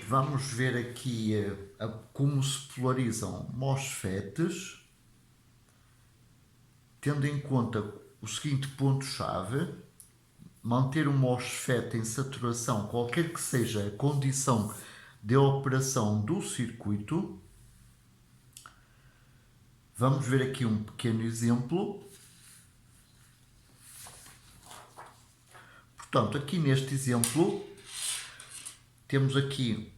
vamos ver aqui como se polarizam MOSFETs, tendo em conta o seguinte ponto-chave: manter o MOSFET em saturação, qualquer que seja a condição de operação do circuito. Vamos ver aqui um pequeno exemplo. Portanto, aqui neste exemplo, temos aqui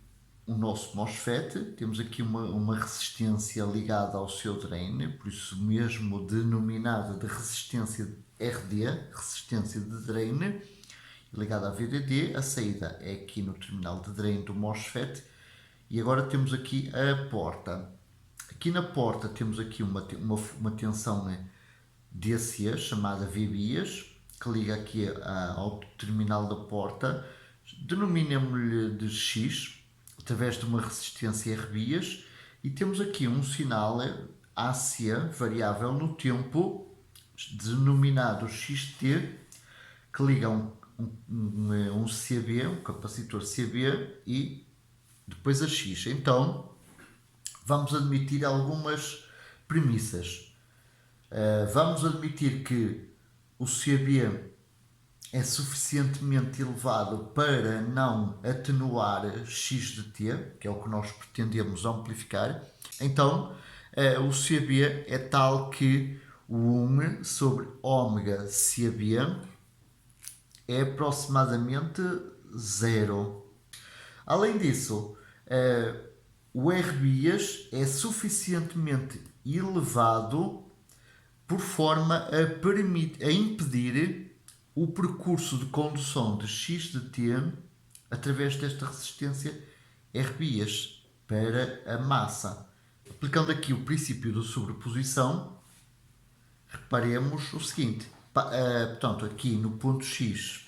o nosso MOSFET, temos aqui uma resistência ligada ao seu drain, por isso mesmo denominada de resistência RD, resistência de drain, ligada à VDD. A saída é aqui no terminal de drain do MOSFET. E agora temos aqui a porta. Aqui na porta temos aqui uma tensão DC chamada VBIAS, que liga aqui ao terminal da porta, denominemos-lhe de X, através de uma resistência RBIAS, e temos aqui um sinal AC variável no tempo, denominado XT, que liga um CB, um capacitor CB, e depois a X. Então, vamos admitir algumas premissas. Vamos admitir que o CB é suficientemente elevado para não atenuar X de T, que é o que nós pretendemos amplificar. Então, o CB é tal que o 1 sobre ômega CB é aproximadamente 0. Além disso, o RBIAS é suficientemente elevado por forma a impedir o percurso de condução de X de T através desta resistência RBIAS para a massa. Aplicando aqui o princípio de sobreposição, reparemos o seguinte. Portanto, aqui no ponto X,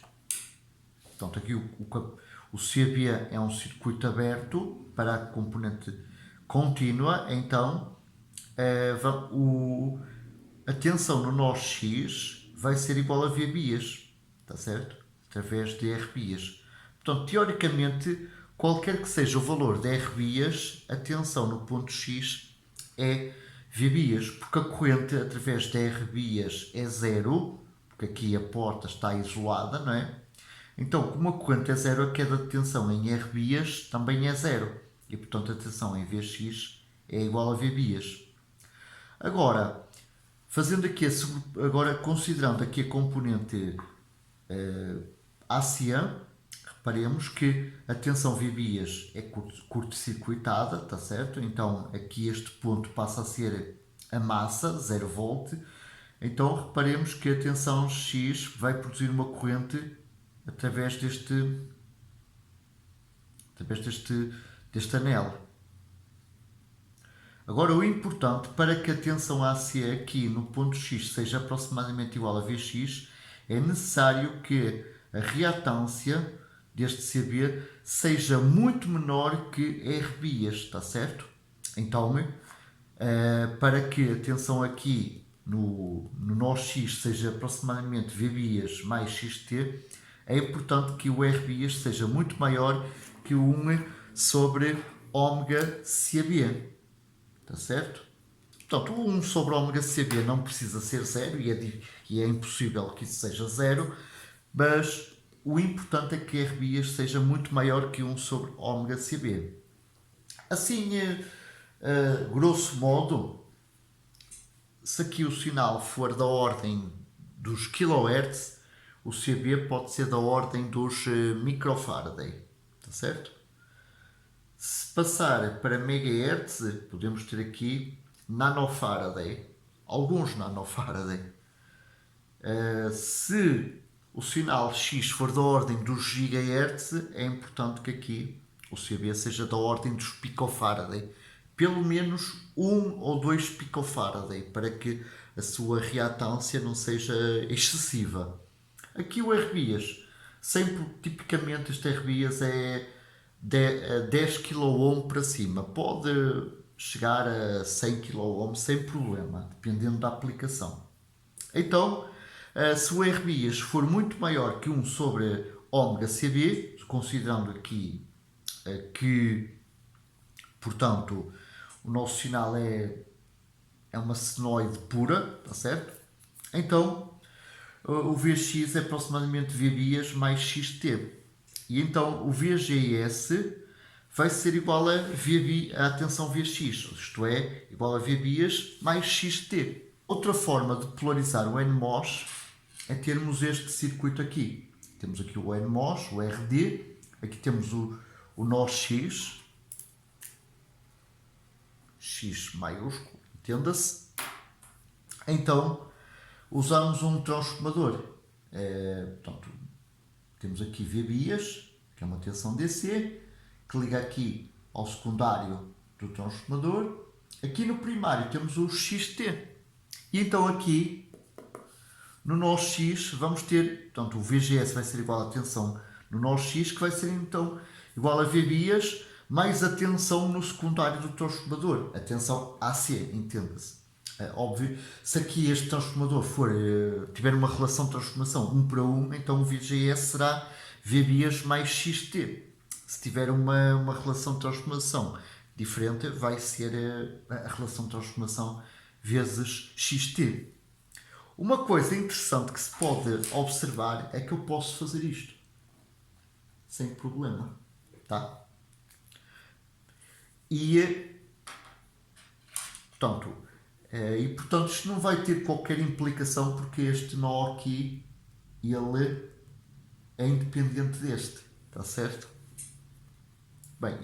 portanto, aqui o CB é um circuito aberto para a componente contínua. Então, a tensão no nó X vai ser igual a VBIAS, está certo? Através de RBIAS. Portanto, teoricamente, qualquer que seja o valor de RBIAS, a tensão no ponto X é VBIAS, porque a corrente através de RBIAS é zero, porque aqui a porta está isolada, não é? Então, como a corrente é zero, a queda de tensão em RBIAS também é zero. E, portanto, a tensão em VX é igual a VBIAS. Agora, considerando aqui a componente ACA, reparemos que a tensão VBIAS é curto-circuitada, está certo? Então, aqui este ponto passa a ser a massa, 0 volt. Então, reparemos que a tensão X vai produzir uma corrente através deste anel. Agora, o importante para que a tensão AC aqui no ponto X seja aproximadamente igual a Vx, é necessário que a reatância deste CB seja muito menor que RBIAS, está certo? Então, para que a tensão aqui no nó X seja aproximadamente VBIAS mais XT, é importante que o RBIAS seja muito maior que o 1 sobre ômega CB. Está certo? Portanto, o 1 sobre ômega CB não precisa ser 0 e é impossível que isso seja 0, mas o importante é que RBIAS seja muito maior que 1 sobre ômega CB. Assim, grosso modo, se aqui o sinal for da ordem dos kHz, o CB pode ser da ordem dos microfaraday, está certo? Se passar para megahertz, podemos ter aqui nanofaraday, alguns nanofaraday. Se o sinal X for da ordem dos gigahertz, é importante que aqui o CB seja da ordem dos picofaraday, pelo menos 1 ou 2 picofaraday, para que a sua reatância não seja excessiva. Aqui o RBIAS, tipicamente este RBIAS é 10 kΩ para cima, pode chegar a 100 kΩ sem problema, dependendo da aplicação. Então, se o RBIAS for muito maior que 1 sobre ômega CB, considerando aqui que, portanto, o nosso sinal é uma senoide pura, está certo? Então, o Vx é aproximadamente Vbias mais xt. E então o VGS vai ser igual a tensão Vx, isto é, igual a Vbias mais xt. Outra forma de polarizar o NMOS é termos este circuito aqui. Temos aqui o NMOS, o RD, aqui temos o nó X, X maiúsculo, entenda-se. Então, usamos um transformador. Portanto, temos aqui Vbias, que é uma tensão DC, que liga aqui ao secundário do transformador. Aqui no primário temos o XT. E então aqui, no nó X, vamos ter, portanto, o VGS vai ser igual à tensão no nó X, que vai ser então igual a Vbias mais a tensão no secundário do transformador, a tensão AC, entenda-se. Óbvio, se aqui este transformador tiver uma relação de transformação 1 para 1, então o VGS será Vbias mais XT. Se tiver uma relação de transformação diferente, vai ser a relação de transformação vezes XT. Uma coisa interessante que se pode observar é que eu posso fazer isto sem problema, tá? Portanto, isto não vai ter qualquer implicação porque este nó aqui, ele é independente deste, está certo? Bem,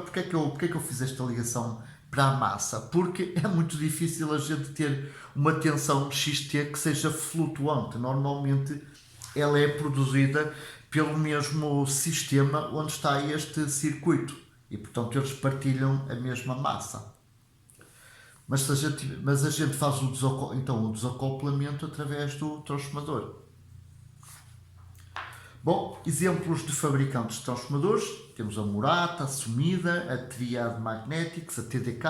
porque é que eu fiz esta ligação para a massa? Porque é muito difícil a gente ter uma tensão XT que seja flutuante. Normalmente ela é produzida pelo mesmo sistema onde está este circuito e, portanto, eles partilham a mesma massa. Mas a gente faz o desacoplamento através do transformador. Bom, exemplos de fabricantes de transformadores. Temos a Murata, a Sumida, a Triad Magnetics, a TDK,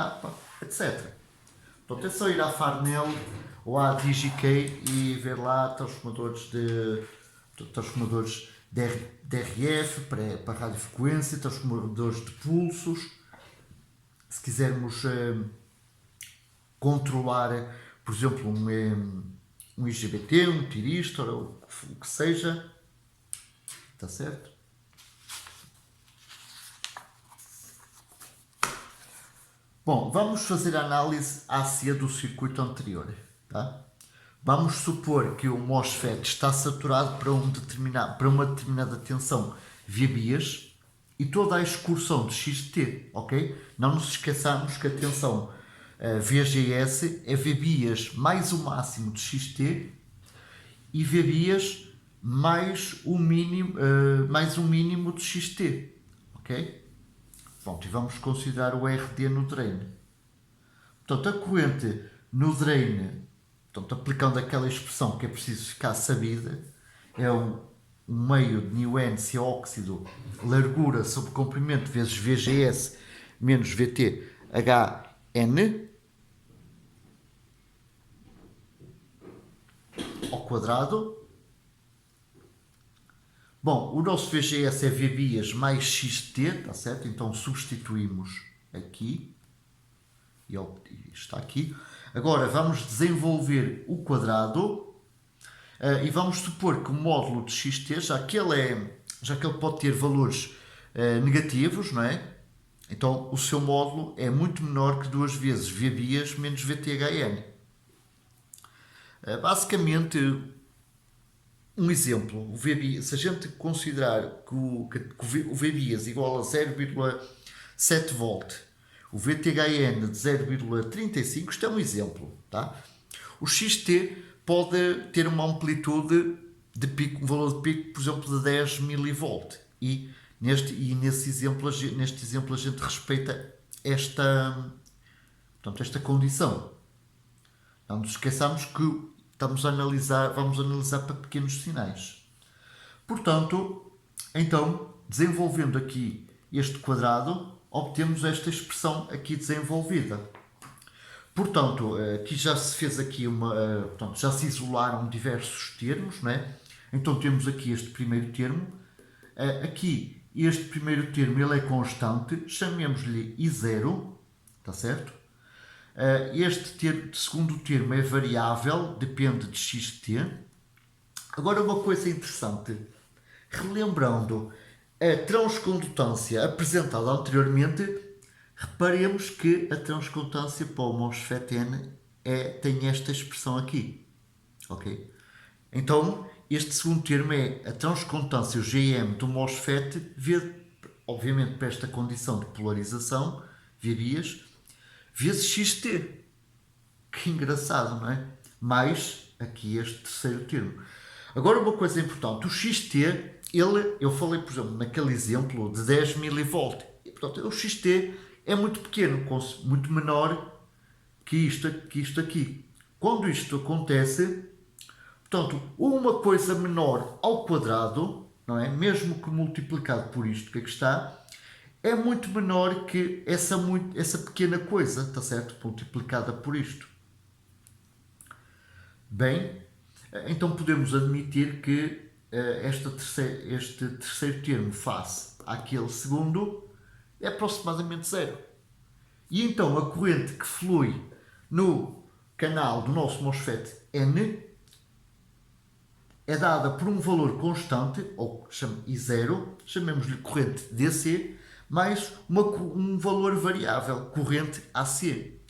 etc. Portanto, é só ir à Farnell ou à DigiKey e ver lá transformadores de DRF para radiofrequência, transformadores de pulsos. Se quisermos controlar, por exemplo, um IGBT, um tiristor, ou o que seja, está certo? Bom, vamos fazer a análise AC do circuito anterior, tá? Vamos supor que o MOSFET está saturado para uma determinada tensão Vbias e toda a excursão de XT, ok? Não nos esqueçamos que a tensão VGS é Vbias mais o máximo de XT e Vbias mais o mínimo de XT, ok? Pronto, e vamos considerar o RD no drain. Portanto, a corrente no drain, portanto, aplicando aquela expressão que é preciso ficar sabida, é um meio de NiON C óxido, largura sobre comprimento vezes VGS menos VT HN ao quadrado. Bom, o nosso VGS é Vbias mais XT, está certo? Então substituímos aqui, e está aqui. Agora vamos desenvolver o quadrado e vamos supor que o módulo de XT, já que ele pode ter valores negativos, não é? Então o seu módulo é muito menor que 2 vezes Vbias menos VTHN. Basicamente, um exemplo, se a gente considerar que o Vbias igual a 0,7 volt, o VTHN de 0,35, isto é um exemplo, tá? O XT pode ter uma amplitude de pico, um valor de pico, por exemplo, de 10 mV. Neste exemplo a gente respeita esta condição. Não nos esqueçamos que vamos analisar para pequenos sinais. Portanto, então, desenvolvendo aqui este quadrado, obtemos esta expressão aqui desenvolvida. Portanto, aqui já se fez aqui já se isolaram diversos termos, não é? Então temos aqui este primeiro termo. Aqui este primeiro termo ele é constante, chamemos-lhe I0, está certo? Este segundo termo é variável, depende de xt. Agora uma coisa interessante, relembrando a transcondutância apresentada anteriormente, reparemos que a transcondutância para o MOSFET N tem esta expressão aqui, ok? Então, este segundo termo é a transcondutância GM do MOSFET, obviamente para esta condição de polarização, VBIAS, vezes XT. Que engraçado, não é? Mais aqui este terceiro termo. Agora uma coisa importante, o XT, eu falei, por exemplo, naquele exemplo de 10 mV, e portanto o XT é muito pequeno, muito menor que isto aqui. Quando isto acontece, portanto, uma coisa menor ao quadrado, não é? Mesmo que multiplicado por isto que aqui está, é muito menor que essa pequena coisa, está certo? Multiplicada por isto. Bem, então podemos admitir que este terceiro termo face àquele segundo é aproximadamente zero. E então a corrente que flui no canal do nosso MOSFET N é dada por um valor constante, ou I0, chamemos-lhe corrente DC, mais um valor variável, corrente AC.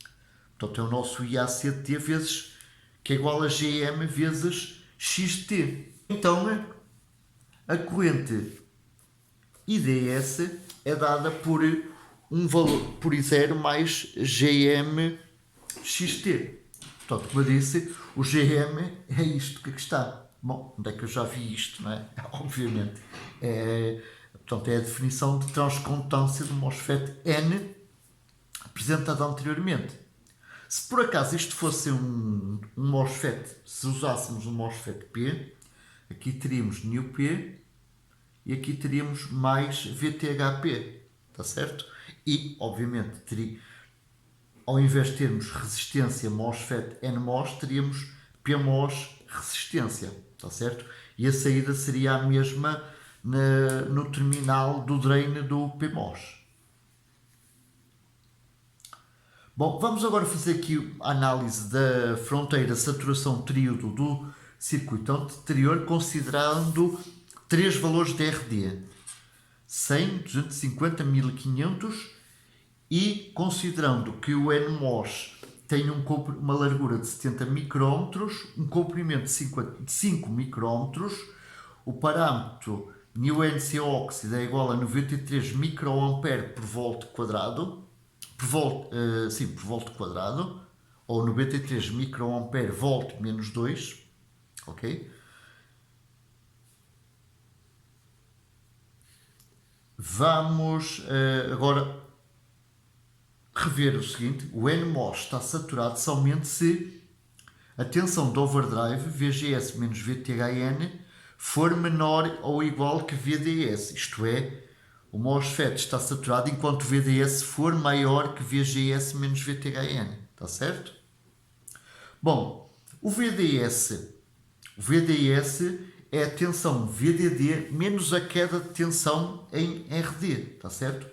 Portanto, é o nosso IACT vezes, que é igual a GM vezes XT. Então, a corrente IDS é dada por um valor por I0 mais GM XT. Portanto, como eu disse, o GM é isto que aqui está. Bom, onde é que eu já vi isto, não é? Obviamente. Portanto, é a definição de transcondutância do MOSFET N apresentada anteriormente. Se por acaso isto fosse um MOSFET, se usássemos um MOSFET P, aqui teríamos µP e aqui teríamos mais VTHP, está certo? E, obviamente, ao invés de termos resistência MOSFET NMOS, teríamos PMOS resistência, está certo? E a saída seria a mesma no terminal do drain do PMOS. Bom, vamos agora fazer aqui a análise da fronteira saturação-tríodo do circuito anterior, considerando três valores de RD: 100, 250, 1500, e considerando que o NMOS tem uma largura de 70 micrômetros, um comprimento de 5 micrômetros, o parâmetro µNC óxido é igual a 93 microampere por volt quadrado, por volt quadrado, ou 93 microampere volt menos 2, ok? Vamos agora rever o seguinte: o NMOS está saturado somente se a tensão de overdrive VGS menos VTHN for menor ou igual que VDS, isto é, o MOSFET está saturado enquanto o VDS for maior que VGS menos VTHN, está certo? Bom, o VDS é a tensão VDD menos a queda de tensão em RD, está certo?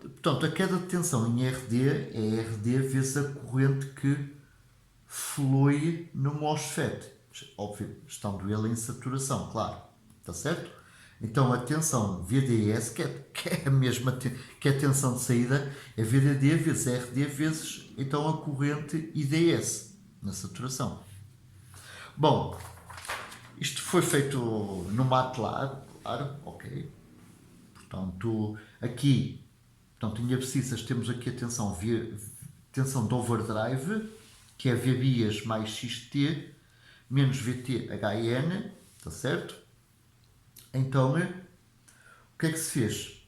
Portanto, a queda de tensão em RD é RD vezes a corrente que flui no MOSFET, óbvio, estando ele em saturação, claro, está certo? Então a tensão VDS, que é a mesma que a tensão de saída, é VDD vezes RD vezes então a corrente IDS na saturação. Bom, isto foi feito no MATLAB, claro, ok. Portanto, aqui, em abscissas, temos aqui a tensão de overdrive, que é VBIAS mais XT menos VTHN, está certo? Então, o que é que se fez?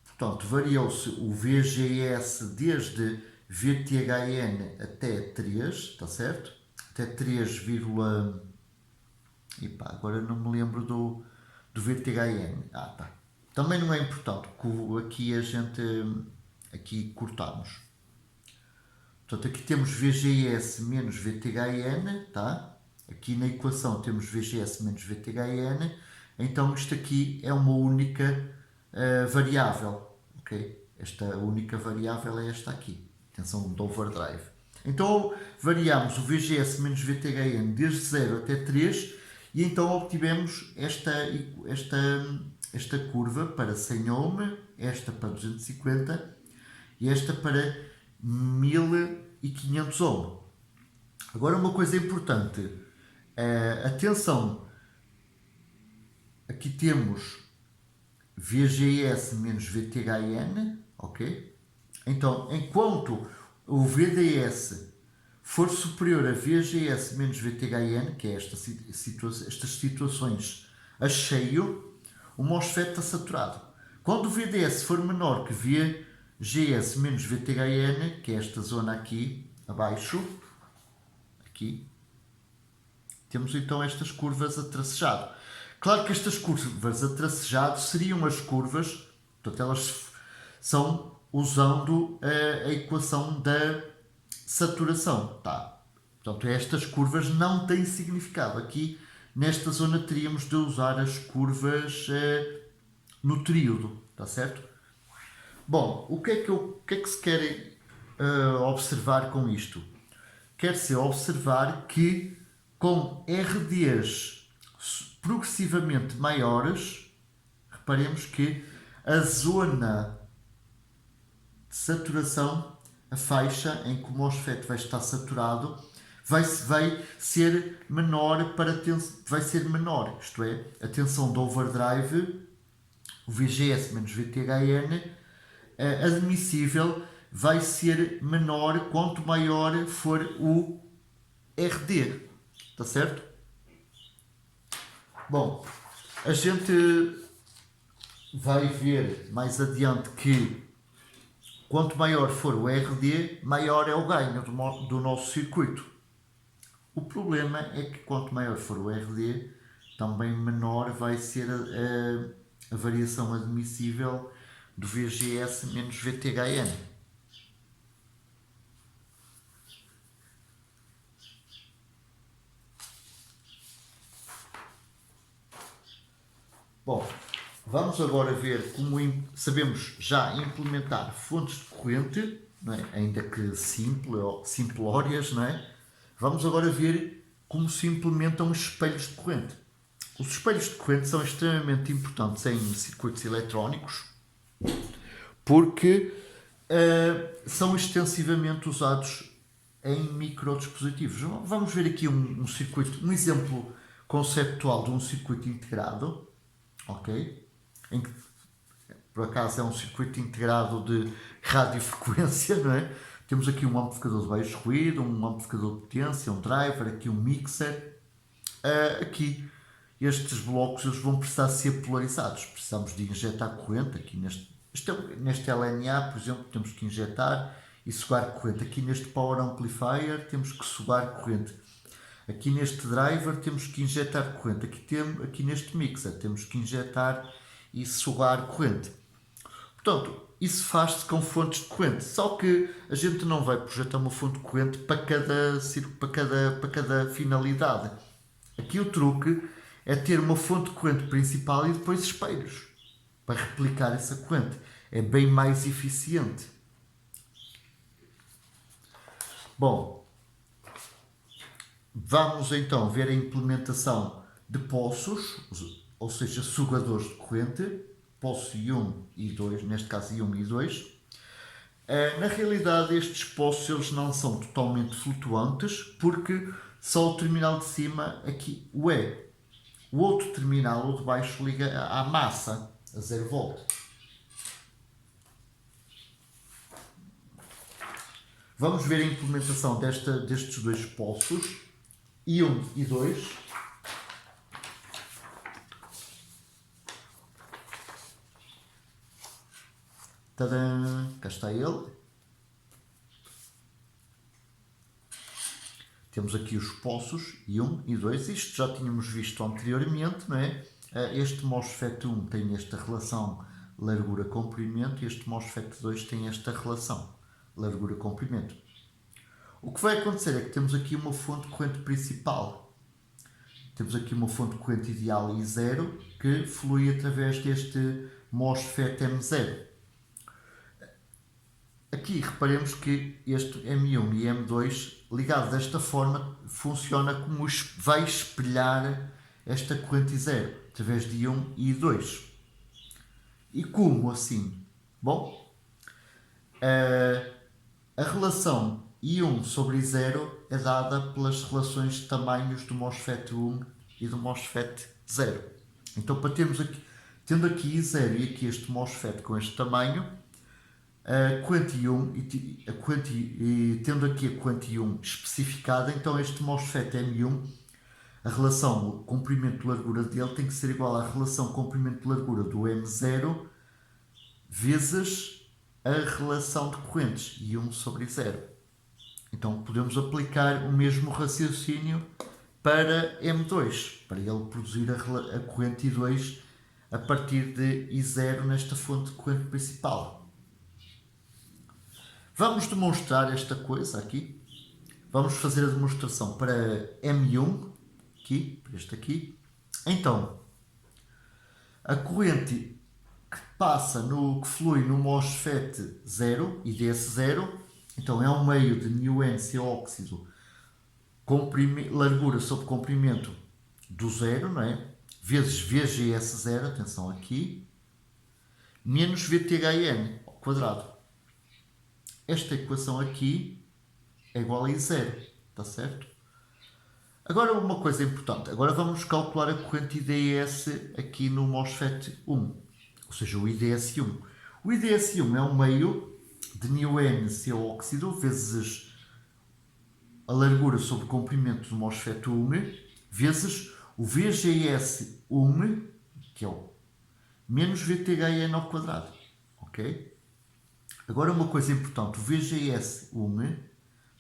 Portanto, variou-se o VGS desde VTHN até 3, está certo? Até 3, agora não me lembro do VTHN. Tá. Também não é importante, porque aqui cortamos. Portanto, aqui temos VGS menos VTHN, tá? aqui na equação temos VGS menos VTHN, então isto aqui é uma única variável, ok? Esta única variável é esta aqui, tensão de overdrive. Então variamos o VGS menos VTHN desde 0 até 3 e então obtivemos esta curva para 100 ohm, esta para 250 e esta para 1500 ohm. Agora uma coisa importante, atenção, aqui temos VGS menos VTHN, ok? Então, enquanto o VDS for superior a VGS menos VTHN, que é estas situações a cheio, o MOSFET está saturado. Quando o VDS for menor que VGS menos VTHN, que é esta zona aqui, abaixo, aqui, temos então estas curvas a tracejado. Claro que estas curvas a tracejado seriam as curvas, portanto elas são usando a equação da saturação, tá? Portanto estas curvas não têm significado. Aqui nesta zona teríamos de usar as curvas no tríodo, tá certo? Bom, o que é que se quer observar com isto? Quer-se observar que com RDs progressivamente maiores, reparemos que a zona de saturação, a faixa em que o MOSFET vai estar saturado, vai ser menor vai ser menor, isto é, a tensão de overdrive, o VGS menos VTHN, admissível, vai ser menor quanto maior for o RD, está certo? Bom, a gente vai ver mais adiante que quanto maior for o RD, maior é o ganho do nosso circuito. O problema é que quanto maior for o RD, também menor vai ser a variação admissível do VGS menos VTHN. Bom, vamos agora ver como sabemos já implementar fontes de corrente, não é? Ainda que simplórias, não é? Vamos agora ver como se implementam os espelhos de corrente. Os espelhos de corrente são extremamente importantes em circuitos eletrónicos porque são extensivamente usados em microdispositivos. Vamos ver aqui um exemplo conceptual de um circuito integrado, ok? Em que, por acaso, é um circuito integrado de radiofrequência, não é? Temos aqui um amplificador de baixo ruído, um amplificador de potência, um driver, aqui um mixer. Aqui, estes blocos eles vão precisar ser polarizados. Precisamos de injetar corrente aqui neste LNA, por exemplo, temos que injetar e sugar corrente. Aqui neste Power Amplifier temos que sugar corrente. Aqui neste driver temos que injetar corrente. Aqui neste mixer temos que injetar e sugar corrente. Portanto, isso faz-se com fontes de corrente. Só que a gente não vai projetar uma fonte de corrente para cada finalidade. Aqui o truque é ter uma fonte de corrente principal e depois espelhos para replicar essa corrente. É bem mais eficiente. Bom, vamos então ver a implementação de poços, ou seja, sugadores de corrente, poço I1 e I2, neste caso I1 e I2. Na realidade, estes poços eles não são totalmente flutuantes, porque só o terminal de cima aqui o é. O outro terminal, o de baixo, liga à massa, a 0 volt. Vamos ver a implementação destes dois poços, I1 e I2. Tadã! Cá está ele. Temos aqui os poços I1 e I2. Isto já tínhamos visto anteriormente, não é? Este MOSFET 1 tem esta relação largura-comprimento e este MOSFET 2 tem esta relação largura-comprimento. O que vai acontecer é que temos aqui uma fonte de corrente principal. temos aqui uma fonte de corrente ideal I0 que flui através deste MOSFET M0. Aqui reparemos que este M1 e M2 ligado desta forma funciona como vai espelhar esta corrente I0 através de I1 e I2. E como assim? Bom, a relação I1 sobre I0 é dada pelas relações de tamanhos do MOSFET 1 e do MOSFET 0. Então, para termos aqui, tendo aqui I0 e aqui este MOSFET com este tamanho, a corrente I1 e tendo aqui a corrente I1 especificada, então este MOSFET M1, a relação comprimento-largura dele tem que ser igual à relação comprimento-largura do M0 vezes a relação de correntes I1 sobre I0. Então podemos aplicar o mesmo raciocínio para M2, para ele produzir a corrente I2 a partir de I0 nesta fonte de corrente principal. Vamos demonstrar esta coisa aqui. Vamos fazer a demonstração para M1, aqui, para este aqui. Então, a corrente que flui no MOSFET 0, IDS0, então é um meio de NiON óxido, largura sobre comprimento do 0, não é? Vezes VGS0, atenção aqui, menos VTHN ao quadrado. Esta equação aqui é igual a I0, está certo? Agora uma coisa importante, agora vamos calcular a corrente IDS aqui no MOSFET 1, ou seja, o IDS1. O IDS1 é um meio de NiON óxido vezes a largura sobre comprimento do MOSFET 1 vezes o VGS1, que é o menos VTHN ao quadrado, ok? Agora uma coisa importante, o VGS1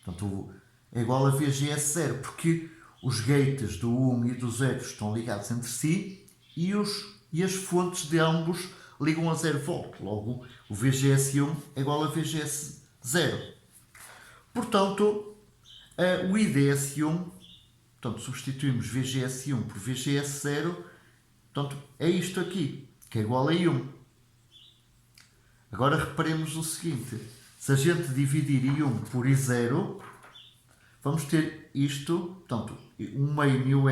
portanto, é igual a VGS0, porque os gates do 1 e do 0 estão ligados entre si e as fontes de ambos ligam a 0 volt. Logo, o VGS1 é igual a VGS0. Portanto, o IDS1, portanto, substituímos VGS1 por VGS0, portanto, é isto aqui, que é igual a I1. Agora reparemos o seguinte, se a gente dividir I1 por I0, vamos ter isto, portanto, um meio NiON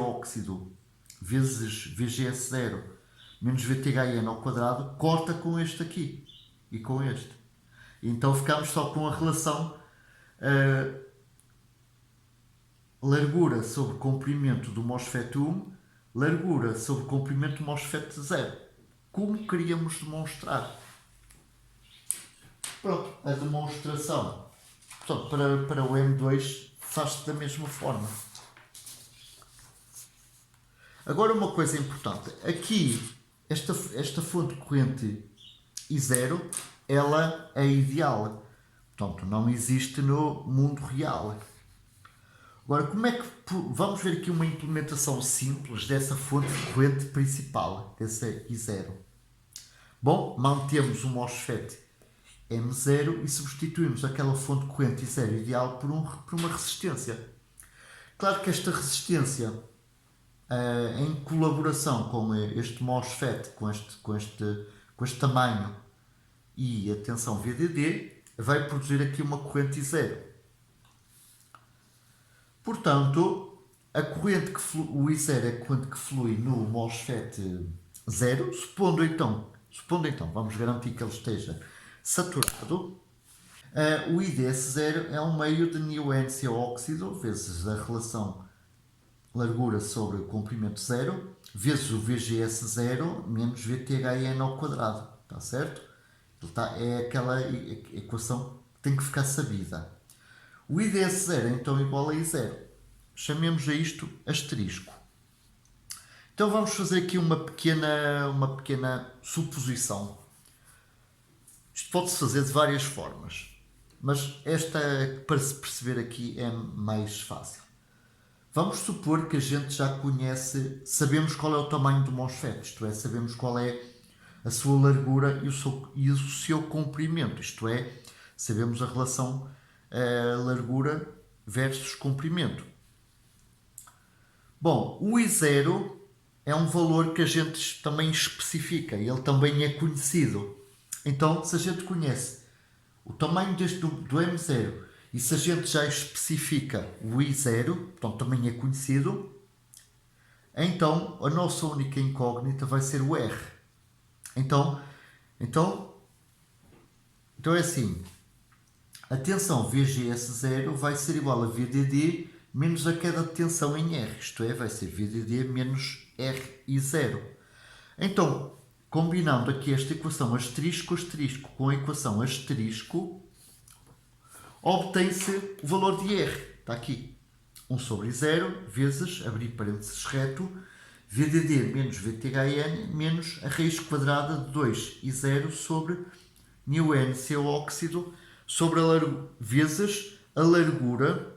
óxido vezes VGS0 menos VTHN ao quadrado, corta com este aqui e com este. Então ficamos só com a relação largura sobre comprimento do MOSFET 1, largura sobre comprimento do MOSFET 0. Como queríamos demonstrar? Pronto, a demonstração portanto, para o M2 faz-se da mesma forma. Agora uma coisa importante, aqui esta fonte de corrente I0, ela é ideal, portanto não existe no mundo real. Agora como é que, vamos ver aqui uma implementação simples dessa fonte de corrente principal, dessa I0. Bom, mantemos o MOSFET M0 e substituímos aquela fonte de corrente I0 ideal por uma resistência. Claro que esta resistência, em colaboração com este MOSFET, com este tamanho e a tensão VDD, vai produzir aqui uma corrente I0. Portanto, o I0 é a corrente que flui no MOSFET 0, supondo então, vamos garantir que ele esteja saturado, o IDS0 é um meio de NiON óxido vezes a relação largura sobre o comprimento 0 vezes o VGS0 menos VTHN ao quadrado, está certo? É aquela equação que tem que ficar sabida. O IDS0 é então igual a I0. Chamemos a isto asterisco. Então vamos fazer aqui uma pequena suposição. Isto pode-se fazer de várias formas, mas esta, para se perceber aqui, é mais fácil. Vamos supor que a gente já conhece, sabemos qual é o tamanho do MOSFET, isto é, sabemos qual é a sua largura e o seu comprimento, isto é, sabemos a relação largura versus comprimento. Bom, o I0 é um valor que a gente também especifica, ele também é conhecido. Então, se a gente conhece o tamanho do M0 e se a gente já especifica o I0, então também é conhecido, então a nossa única incógnita vai ser o R. Então, então, então é assim, a tensão VGS0 vai ser igual a VDD menos a queda de tensão em R, isto é, vai ser VDD menos RI0. Então, combinando aqui esta equação asterisco, asterisco com a equação asterisco, obtém-se o valor de R, está aqui, 1 sobre 0 vezes, abrir parênteses reto, VDD menos VTHN menos a raiz quadrada de 2 e 0 sobre μn, seu óxido, sobre vezes a largura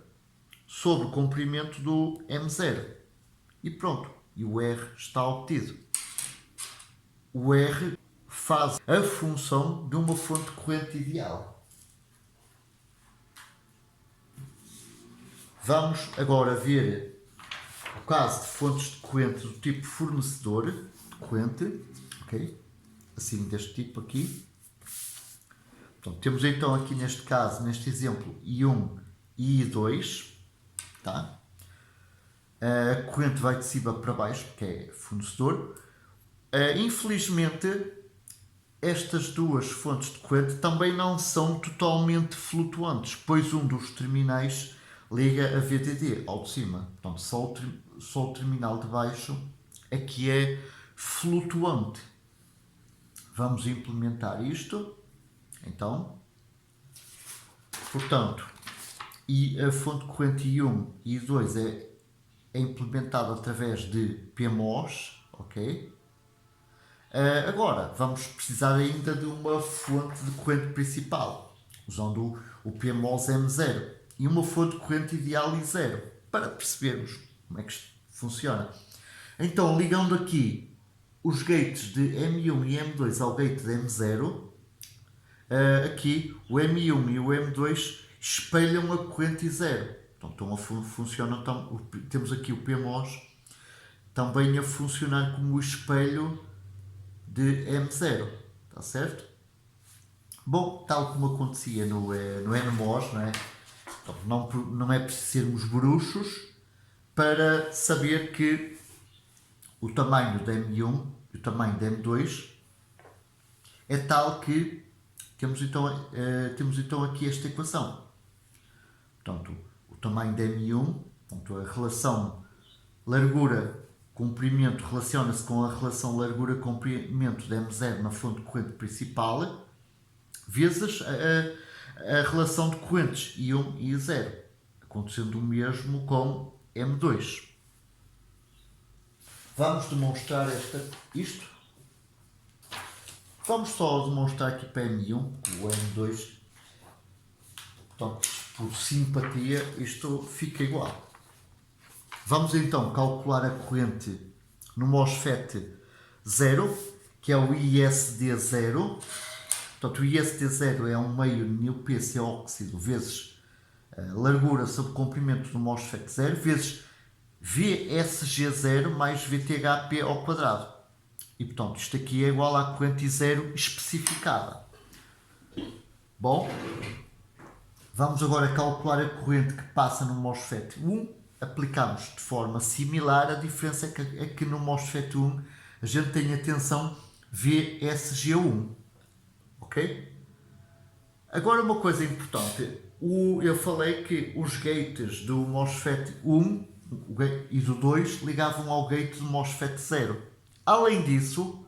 sobre o comprimento do M0. E pronto, e o R está obtido. O R faz a função de uma fonte de corrente ideal. Vamos agora ver o caso de fontes de corrente do tipo fornecedor de corrente, ok? Assim, deste tipo aqui. Portanto, temos então aqui neste caso, neste exemplo, I1 e I2, tá? A corrente vai de cima para baixo, porque é fornecedor. Infelizmente, estas duas fontes de corrente também não são totalmente flutuantes, pois um dos terminais liga a VDD ao de cima. Portanto, só o terminal de baixo é que é flutuante. Vamos implementar isto. Então, portanto, e a fonte de corrente I1 e I2 é implementada através de PMOS, ok? Agora, vamos precisar ainda de uma fonte de corrente principal, usando o PMOS M0 e uma fonte de corrente ideal I0, para percebermos como é que isto funciona. Então, ligando aqui os gates de M1 e M2 ao gate de M0, aqui o M1 e o M2 espelham a corrente I0. Então funciona, temos aqui o PMOS também a funcionar como o espelho de M0, está certo? Bom, tal como acontecia no NMOS, não é? Então, não é preciso sermos bruxos para saber que o tamanho da M1 e o tamanho da M2 é tal que temos então aqui esta equação. Portanto, o tamanho da M1, portanto, a relação largura-comprimento relaciona-se com a relação largura-comprimento da M0 na fonte de corrente principal, vezes a relação de correntes I1 e I0, acontecendo o mesmo com M2. Vamos demonstrar isto. Vamos só demonstrar aqui para M1, o M2, portanto, por simpatia, isto fica igual. Vamos então calcular a corrente no MOSFET 0, que é o ISD0. Portanto, o ISD0 é 1 meio µp seu óxido vezes largura sobre comprimento do MOSFET 0 vezes VSG0 mais VTHP ao quadrado. E portanto, isto aqui é igual à corrente I0 especificada. Bom, vamos agora calcular a corrente que passa no MOSFET 1. Aplicamos de forma similar, a diferença é que no MOSFET 1 a gente tem a tensão VSG1. Ok? Agora uma coisa importante, eu falei que os gates do MOSFET 1 e do 2 ligavam ao gate do MOSFET 0. Além disso,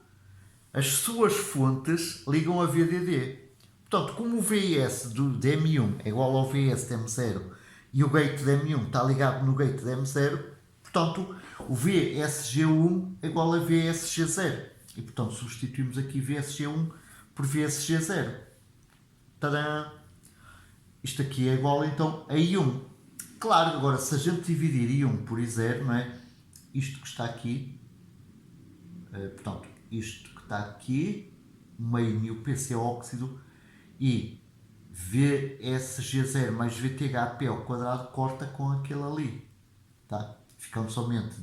as suas fontes ligam a VDD. Portanto, como o VS de M1 é igual ao VS de M0 e o gate de M1 está ligado no gate de M0, portanto, o VSG1 é igual a VSG0. E, portanto, substituímos aqui VSG1 por VSG0. Tadã! Isto aqui é igual, então, a I1. Claro, agora, se a gente dividir I1 por I0, não é? Isto que está aqui, portanto, isto que está aqui, meio µp óxido, e VSG0 mais VTHP ao quadrado corta com aquele ali, tá? ficando somente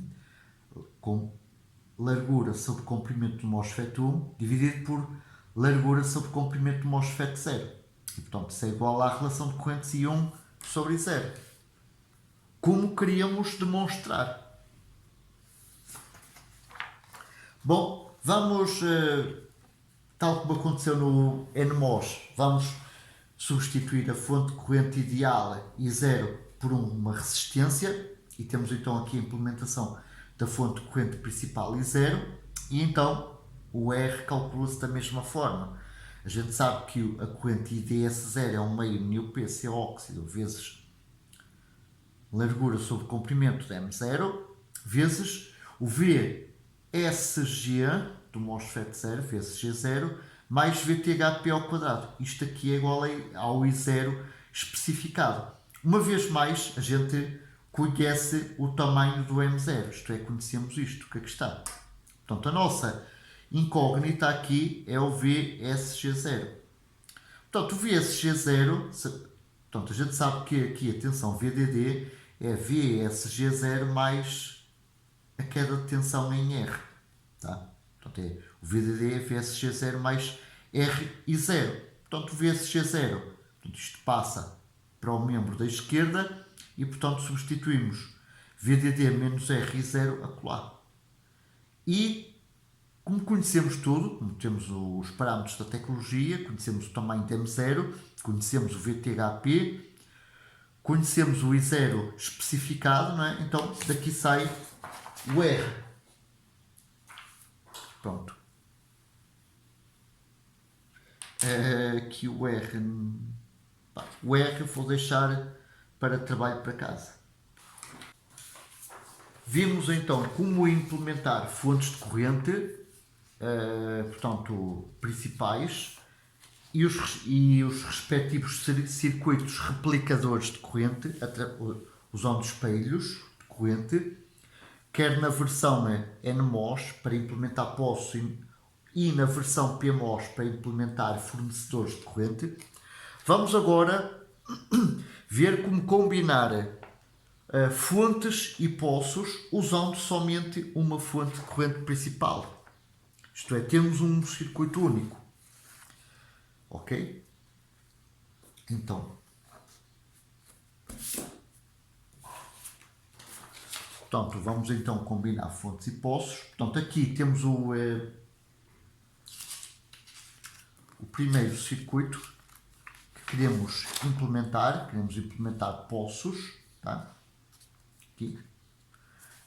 com largura sobre comprimento do MOSFET 1 dividido por largura sobre comprimento do MOSFET 0. E, portanto, isso é igual à relação de correntes I1 sobre 0. Como queríamos demonstrar. Bom, vamos, tal como aconteceu no NMOS, vamos substituir a fonte de corrente ideal I0 por uma resistência e temos então aqui a implementação da fonte de corrente principal I0 e então o R calcula-se da mesma forma. A gente sabe que a corrente IDS0 é um meio μP óxido vezes largura sobre comprimento de M0 vezes o VSG do MOSFET 0 vezes G0 mais VTHP ao quadrado. Isto aqui é igual ao I0 especificado. Uma vez mais, a gente conhece o tamanho do M0, isto é, conhecemos isto que aqui está. Portanto, a nossa incógnita aqui é o VSG0. Portanto, o VSG0, portanto, a gente sabe que aqui a tensão VDD é VSG0 mais a queda de tensão em R. Tá? Portanto, é o VDD é VSG0 mais RI0. Portanto, o VSG0, portanto, isto passa para o membro da esquerda e, portanto, substituímos VDD menos RI0 acolá. E, como conhecemos tudo, como temos os parâmetros da tecnologia, conhecemos o tamanho de M0, conhecemos o VTHP, conhecemos o I0 especificado, não é? Então daqui sai o R. Pronto. Aqui o R. O R vou deixar para trabalho para casa. Vimos então como implementar fontes de corrente, portanto, principais, e os respectivos circuitos replicadores de corrente, usando espelhos de corrente, quer na versão NMOS para implementar poços e na versão PMOS para implementar fornecedores de corrente. Vamos agora ver como combinar fontes e poços usando somente uma fonte de corrente principal. Isto é, temos um circuito único. Ok? Então, portanto, vamos então combinar fontes e poços. Portanto, aqui temos o primeiro circuito que queremos implementar poços, tá? Aqui.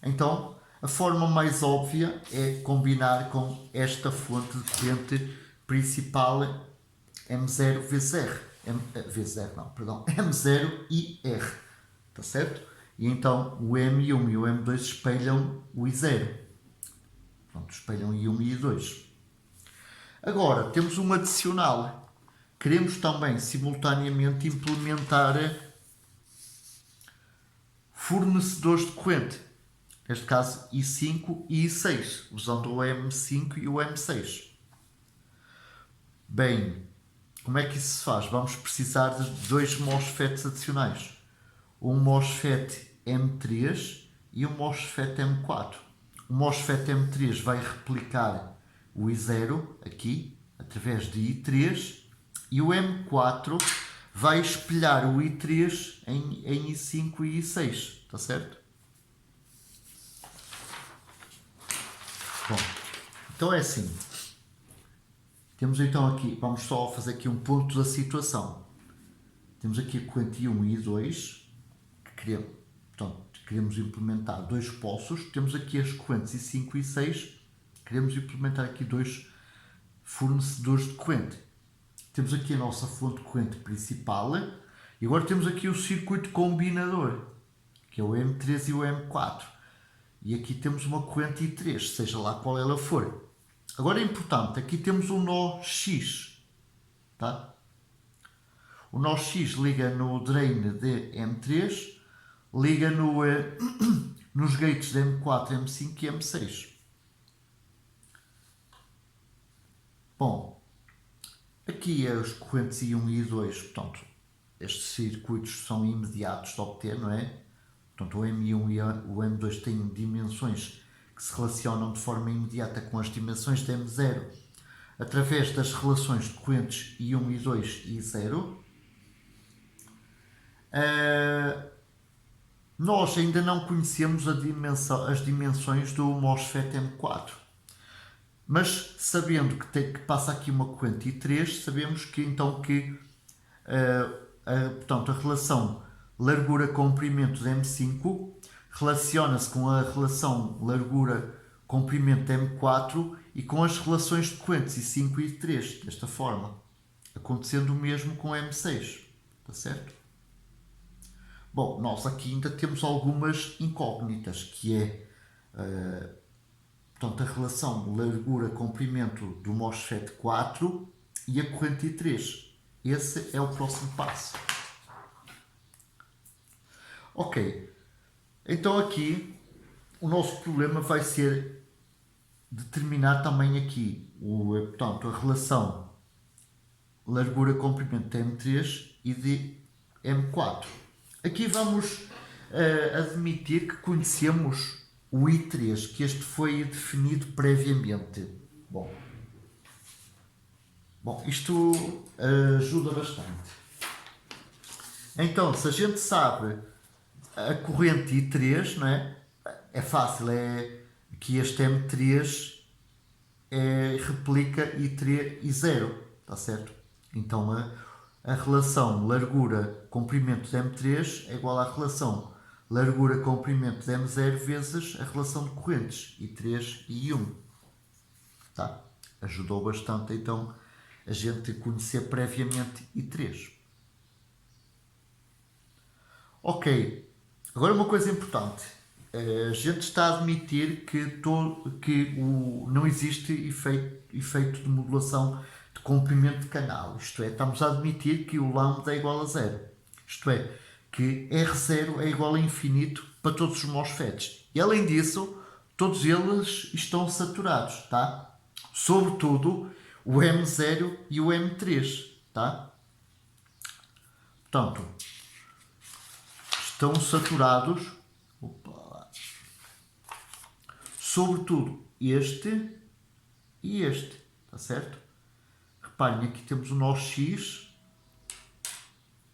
Então, a forma mais óbvia é combinar com esta fonte de corrente principal M0 V0, M0 e R, tá certo? E então o M1 e o M2 espelham o I0, pronto, espelham I1 e I2. Agora, temos um adicional. Queremos também simultaneamente implementar fornecedores de corrente. Neste caso, I5 e I6, usando o M5 e o M6. Bem, como é que isso se faz? Vamos precisar de dois MOSFETs adicionais. Um MOSFET M3 e um MOSFET M4. O MOSFET M3 vai replicar o I0 aqui, através de I3, e o M4 vai espelhar o I3 em I5 e I6, está certo? Bom, então é assim. Temos então aqui, vamos só fazer aqui um ponto da situação. Temos aqui a corrente I1 e I2, que queremos implementar dois poços. Temos aqui as correntes I5 e I6, queremos implementar aqui dois fornecedores de corrente. Temos aqui a nossa fonte de corrente principal e agora temos aqui o circuito combinador, que é o M3 e o M4. E aqui temos uma corrente I3, seja lá qual ela for. Agora é importante, aqui temos um nó X, tá? O nó X liga no drain de M3, liga nos gates de M4, M5 e M6. Bom, aqui as correntes I1 e I2, portanto, estes circuitos são imediatos de obter, não é? Portanto, o M1 e o M2 têm dimensões que se relacionam de forma imediata com as dimensões de M0 através das relações de correntes I1, I2 e I0. Nós ainda não conhecemos as dimensões do MOSFET M4, mas sabendo que passa aqui uma corrente I3, sabemos que então que portanto, a relação largura-comprimento de M5 relaciona-se com a relação largura-comprimento de M4 e com as relações de correntes I5 e I3, desta forma, acontecendo o mesmo com M6, está certo? Bom, nós aqui ainda temos algumas incógnitas, que é portanto, a relação largura-comprimento do MOSFET 4 e a corrente I3. Esse é o próximo passo. Ok, então aqui o nosso problema vai ser determinar também aqui portanto, a relação largura-comprimento de M3 e de M4. Aqui vamos admitir que conhecemos o I3, que este foi definido previamente. Bom, isto ajuda bastante. Então, se a gente sabe a corrente I3, não é? É fácil, é que este M3 replica I0, está certo? Então a relação largura-comprimento de M3 é igual à relação largura-comprimento de M0 vezes a relação de correntes I3 e I1. Tá? Ajudou bastante então a gente conhecer previamente I3. Ok, agora uma coisa importante. A gente está a admitir que não existe efeito de modulação de comprimento de canal. Isto é, estamos a admitir que o lambda é igual a zero. Isto é, que R0 é igual a infinito para todos os MOSFETs. E além disso, todos eles estão saturados, tá? Sobretudo o M0 e o M3, tá? Portanto, estão saturados, sobretudo este e este, está certo? Reparem, aqui temos o nó X,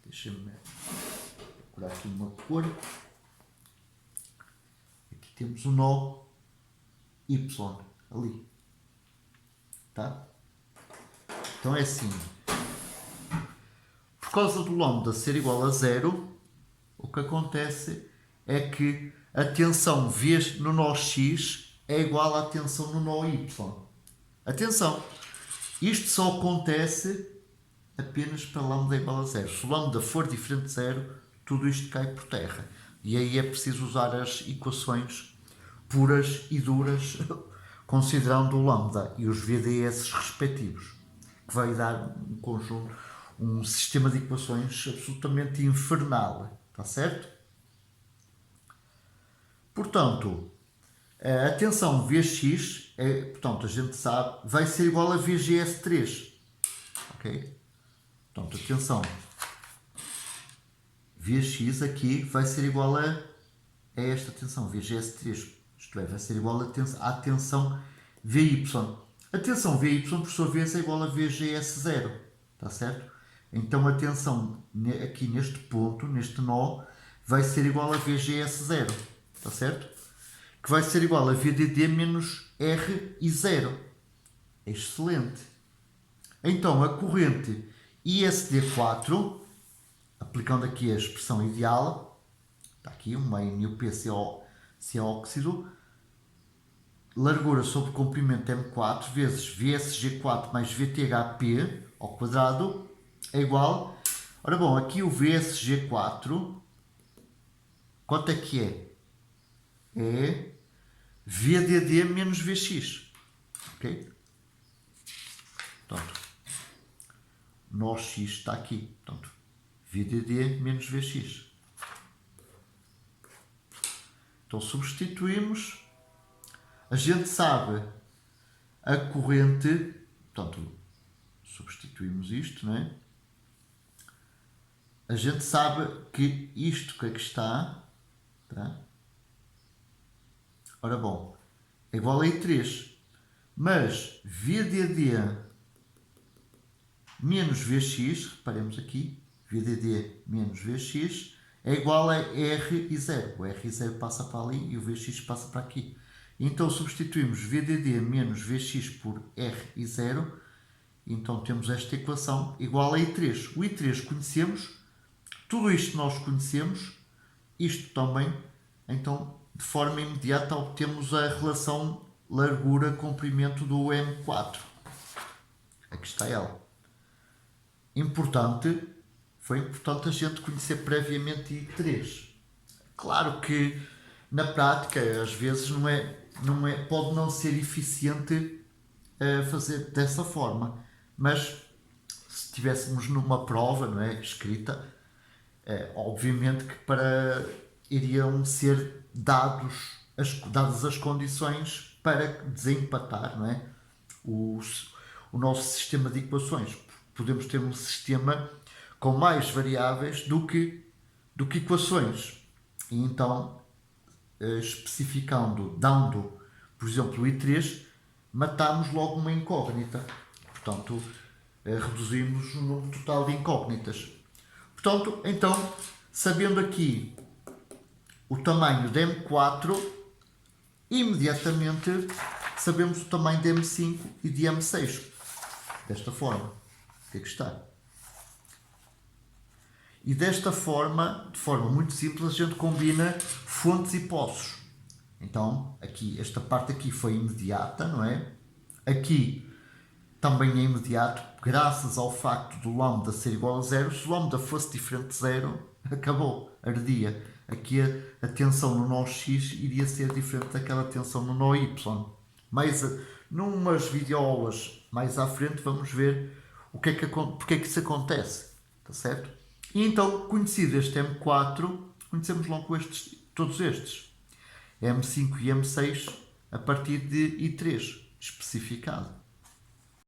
deixem-me procurar aqui uma cor, aqui temos o nó Y, ali, tá? Então é assim, por causa do lambda ser igual a zero, o que acontece é que a tensão no nó X é igual à tensão no nó Y. Atenção, isto só acontece apenas para lambda igual a zero. Se o lambda for diferente de zero, tudo isto cai por terra. E aí é preciso usar as equações puras e duras, considerando o lambda e os VDS respectivos, que vai dar um conjunto, um sistema de equações absolutamente infernal. Está certo? Portanto, a tensão Vx, portanto, a gente sabe, vai ser igual a VGS3. Ok? Portanto, a tensão Vx aqui vai ser igual a esta tensão, VGS3. Isto é, vai ser igual à tensão Vy. A tensão Vy, por sua vez, é igual a VGS0. Está certo? Então a tensão aqui neste ponto, neste nó, vai ser igual a VGS0, está certo? Que vai ser igual a VDD menos R e 0. Excelente. Então a corrente ISD4, aplicando aqui a expressão ideal, está aqui, um meio NuPCO óxido, largura sobre comprimento M4 vezes VSG4 mais VTHP ao quadrado, é igual, ora bom, aqui o VSG4, quanto é que é? É VDD menos Vx, ok? Portanto, nó X está aqui, portanto, VDD menos Vx. Então substituímos, a gente sabe a corrente, portanto, substituímos isto, não é? A gente sabe que isto que aqui está Tá? Ora bom, é igual a I3, mas VDD menos Vx, reparemos aqui, VDD menos Vx é igual a R0. O R0 passa para ali e o Vx passa para aqui. Então substituímos VDD menos Vx por R0. Então temos esta equação igual a I3. O I3 conhecemos, tudo isto nós conhecemos, isto também. Então, de forma imediata, obtemos a relação largura-comprimento do M4. Aqui está ela. Foi importante a gente conhecer previamente I3. Claro que na prática às vezes pode não ser eficiente fazer dessa forma, mas se estivéssemos numa prova, não é, escrita, obviamente que iriam ser dadas as condições para desempatar, não é, o nosso sistema de equações. Podemos ter um sistema com mais variáveis do que equações. E então, especificando, dando, por exemplo, o I3, matamos logo uma incógnita. Portanto, reduzimos o número total de incógnitas. Portanto, então, sabendo aqui o tamanho de M4, imediatamente sabemos o tamanho de M5 e de M6. Desta forma. Que está. E desta forma, de forma muito simples, a gente combina fontes e poços. Então, aqui, esta parte aqui foi imediata, não é? Aqui também é imediato, graças ao facto do lambda ser igual a zero. Se o lambda fosse diferente de zero, acabou, ardia. Aqui a tensão no nó x iria ser diferente daquela tensão no nó y. Mas, numas videoaulas mais à frente, vamos ver porque é que isso acontece, está certo? E então, conhecido este M4, conhecemos logo todos estes, M5 e M6, a partir de I3, especificado.